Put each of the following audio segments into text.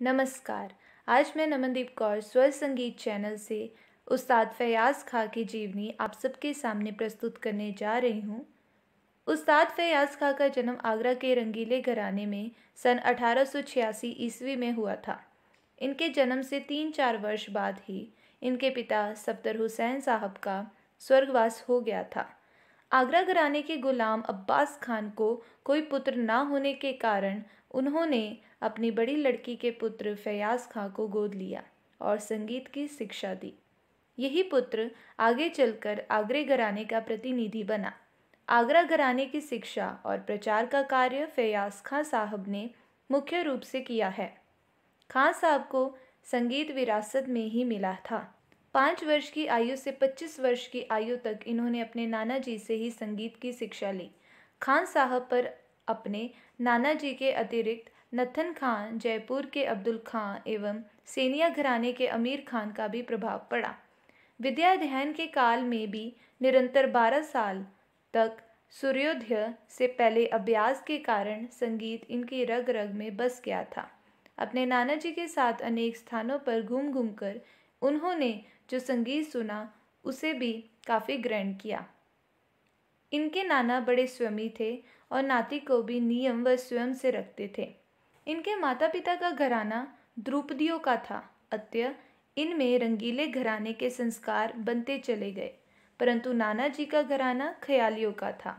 नमस्कार। आज मैं नमनदीप कौर स्वर संगीत चैनल से उस्ताद फैयाज़ खां की जीवनी आप सबके सामने प्रस्तुत करने जा रही हूँ। उस्ताद फैयाज़ खां का जन्म आगरा के रंगीले घराने में सन 1886 ईस्वी में हुआ था। इनके जन्म से 3-4 वर्ष बाद ही इनके पिता सफदर हुसैन साहब का स्वर्गवास हो गया था। आगरा घराने के गुलाम अब्बास खान को कोई पुत्र ना होने के कारण उन्होंने अपनी बड़ी लड़की के पुत्र फैयाज़ खां को गोद लिया और संगीत की शिक्षा दी। यही पुत्र आगे चलकर आगरे घराने का प्रतिनिधि बना। आगरा घराने की शिक्षा और प्रचार का कार्य फैयाज़ खां साहब ने मुख्य रूप से किया है। खां साहब को संगीत विरासत में ही मिला था। 5 वर्ष की आयु से 25 वर्ष की आयु तक इन्होंने अपने नाना जी से ही संगीत की शिक्षा ली। खान साहब पर अपने नाना जी के अतिरिक्त नथन खान, जयपुर के अब्दुल खां एवं सेनिया घराने के अमीर खान का भी प्रभाव पड़ा। विद्या अध्ययन के काल में भी निरंतर 12 साल तक सूर्योदय से पहले अभ्यास के कारण संगीत इनकी रग रग में बस गया था। अपने नाना जी के साथ अनेक स्थानों पर घूम घूम कर उन्होंने जो संगीत सुना उसे भी काफ़ी ग्रहण किया। इनके नाना बड़े स्वयं थे और नाती को भी नियम व स्वयं से रखते थे। इनके माता पिता का घराना द्रुपदियों का था, अतः इनमें रंगीले घराने के संस्कार बनते चले गए, परंतु नाना जी का घराना ख्यालियों का था।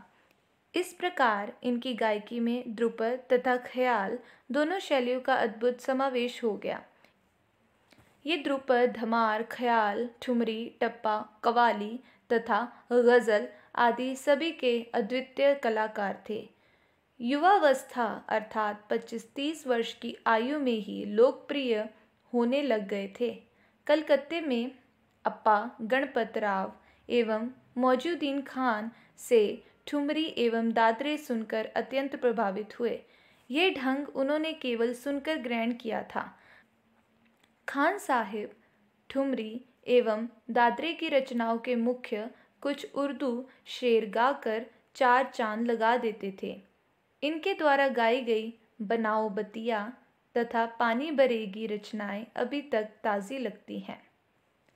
इस प्रकार इनकी गायकी में ध्रुपद तथा ख्याल दोनों शैलियों का अद्भुत समावेश हो गया। ये ध्रुपद, धमार, ख्याल, ठुमरी, टप्पा, कव्वाली तथा गज़ल आदि सभी के अद्वितीय कलाकार थे। युवावस्था अर्थात 25-30 वर्ष की आयु में ही लोकप्रिय होने लग गए थे। कलकत्ते में अप्पा गणपत राव एवं मौजूदीन खान से ठुमरी एवं दादरे सुनकर अत्यंत प्रभावित हुए। ये ढंग उन्होंने केवल सुनकर ग्रहण किया था। खान साहिब ठुमरी एवं दादरे की रचनाओं के मुख्य कुछ उर्दू शेर गाकर 4 चांद लगा देते थे। इनके द्वारा गाई गई बनाओ बतिया तथा पानी भरेगी रचनाएं अभी तक ताज़ी लगती हैं।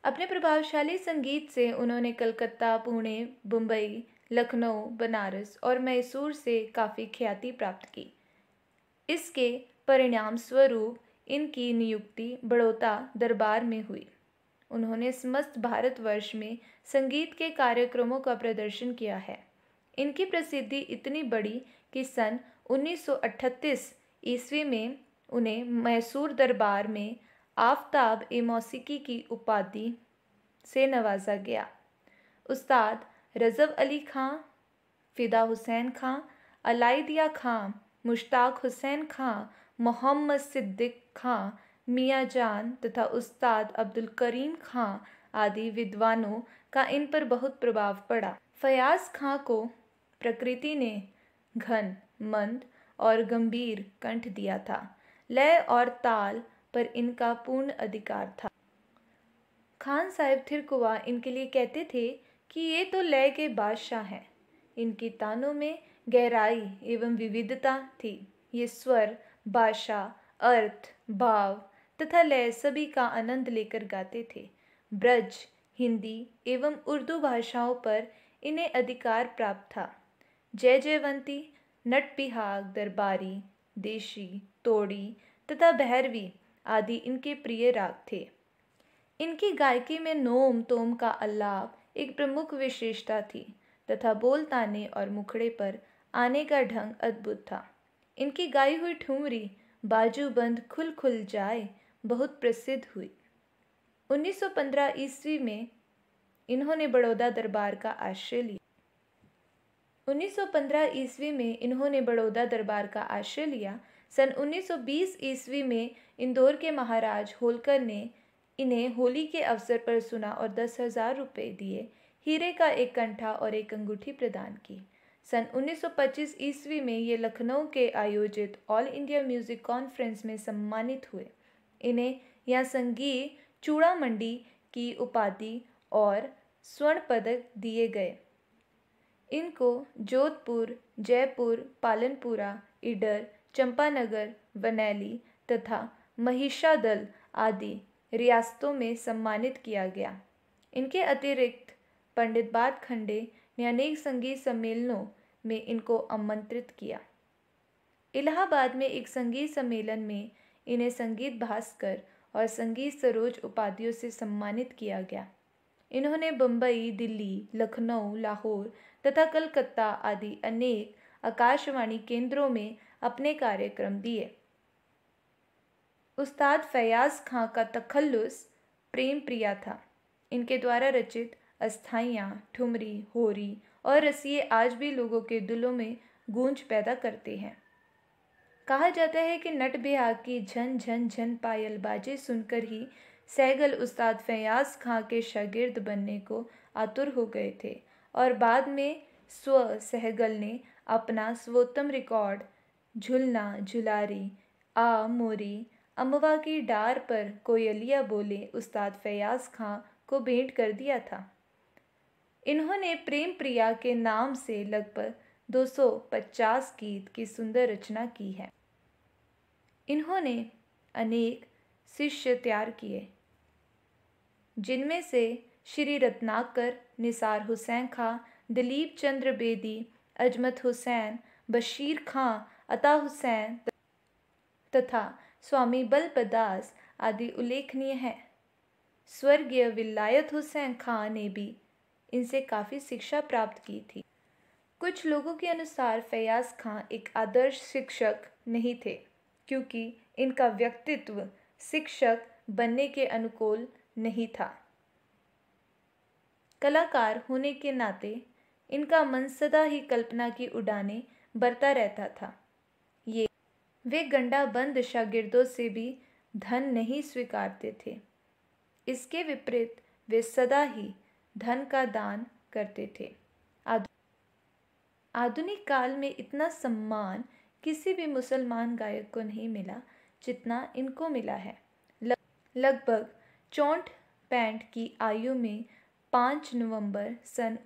अपने प्रभावशाली संगीत से उन्होंने कलकत्ता, पुणे, मुंबई, लखनऊ, बनारस और मैसूर से काफ़ी ख्याति प्राप्त की। इसके परिणाम स्वरूप इनकी नियुक्ति बड़ौदा दरबार में हुई। उन्होंने समस्त भारतवर्ष में संगीत के कार्यक्रमों का प्रदर्शन किया है। इनकी प्रसिद्धि इतनी बढ़ी कि सन 1938 ईस्वी में उन्हें मैसूर दरबार में आफ्ताब-ए-मौसीकी की उपाधि से नवाजा गया। उस्ताद रज़फ़ अली खां, फ़िदा हुसैन खां, अलाइदिया खां, मुश्ताक हुसैन खां, मोहम्मद सिद्दीक़ खां, मियाँ जान तथा उस्ताद अब्दुल करीम खां आदि विद्वानों का इन पर बहुत प्रभाव पड़ा। फैयाज़ खां को प्रकृति ने घन, मंद और गंभीर कंठ दिया था। लय और ताल पर इनका पूर्ण अधिकार था। खान साहिब थिरकुवा इनके लिए कहते थे कि ये तो लय के बादशाह हैं। इनकी तानों में गहराई एवं विविधता थी। ये स्वर, भाषा, अर्थ, भाव तथा लय सभी का आनंद लेकर गाते थे। ब्रज, हिंदी एवं उर्दू भाषाओं पर इन्हें अधिकार प्राप्त था। जय जयवंती, नटबिहाग, दरबारी, देशी, तोड़ी तथा भैरवी आदि इनके प्रिय राग थे। इनकी गायकी में नोम तोम का अल्लाप एक प्रमुख विशेषता थी तथा बोल ताने और मुखड़े पर आने का ढंग अद्भुत था। इनकी गाई हुई ठुमरी बाजू बंद खुल खुल जाए बहुत प्रसिद्ध हुई। 1915 ईस्वी में इन्होंने बड़ौदा दरबार का आश्रय लिया। 1915 ईस्वी में इन्होंने बड़ौदा दरबार का आश्रय लिया। सन 1920 ईस्वी में इंदौर के महाराज होलकर ने इन्हें होली के अवसर पर सुना और 10,000 रुपये दिए, हीरे का एक कंठा और एक अंगूठी प्रदान की। सन 1925 ईस्वी में ये लखनऊ के आयोजित ऑल इंडिया म्यूज़िक कॉन्फ्रेंस में सम्मानित हुए। इन्हें यहाँ संगीत चूड़ामंडी की उपाधि और स्वर्ण पदक दिए गए। इनको जोधपुर, जयपुर, पालनपुरा, इडर, चंपानगर, वनैली तथा महिषादल आदि रियासतों में सम्मानित किया गया। इनके अतिरिक्त पंडित भातखंडे ने अनेक संगीत सम्मेलनों में इनको आमंत्रित किया। इलाहाबाद में एक संगीत सम्मेलन में इन्हें संगीत भास्कर और संगीत सरोज उपाधियों से सम्मानित किया गया। इन्होंने बम्बई, दिल्ली, लखनऊ, लाहौर तथा कलकत्ता आदि अनेक आकाशवाणी केंद्रों में अपने कार्यक्रम दिए। उस्ताद फैयाज़ खां का तखल्लुस प्रेम प्रिया था। इनके द्वारा रचित अस्थाइयाँ, ठुमरी, होरी और रसिये आज भी लोगों के दिलों में गूंज पैदा करते हैं। कहा जाता है कि नट बिहाग की झन झन झन पायल बाजे सुनकर ही सहगल उस्ताद फैयाज़ खां के शागिर्द बनने को आतुर हो गए थे और बाद में सहगल ने अपना सर्वोत्तम रिकॉर्ड झुलना झुलारी आ मोरी अमवा की डार पर कोयलिया बोले उस्ताद फैयाज़ खां को भेंट कर दिया था। इन्होंने प्रेम प्रिया के नाम से लगभग 250 गीत की सुंदर रचना की है। इन्होंने अनेक शिष्य तैयार किए, जिनमें से श्री रत्नाकर, निसार हुसैन खां, दिलीप चंद्र बेदी, अजमत हुसैन, बशीर खां, अता हुसैन तथा स्वामी बल्लभदास आदि उल्लेखनीय हैं। स्वर्गीय विलायत हुसैन खां ने भी इनसे काफ़ी शिक्षा प्राप्त की थी। कुछ लोगों के अनुसार फैयाज़ खां एक आदर्श शिक्षक नहीं थे, क्योंकि इनका व्यक्तित्व शिक्षक बनने के अनुकूल नहीं था। कलाकार होने के नाते इनका मन सदा ही कल्पना की उड़ानें भरता रहता था। वे गंडाबंद शागिर्दों से भी धन नहीं स्वीकारते थे। इसके विपरीत वे सदा ही धन का दान करते थे। आधुनिक काल में इतना सम्मान किसी भी मुसलमान गायक को नहीं मिला जितना इनको मिला है। लगभग 64 की आयु में 5 नवंबर सन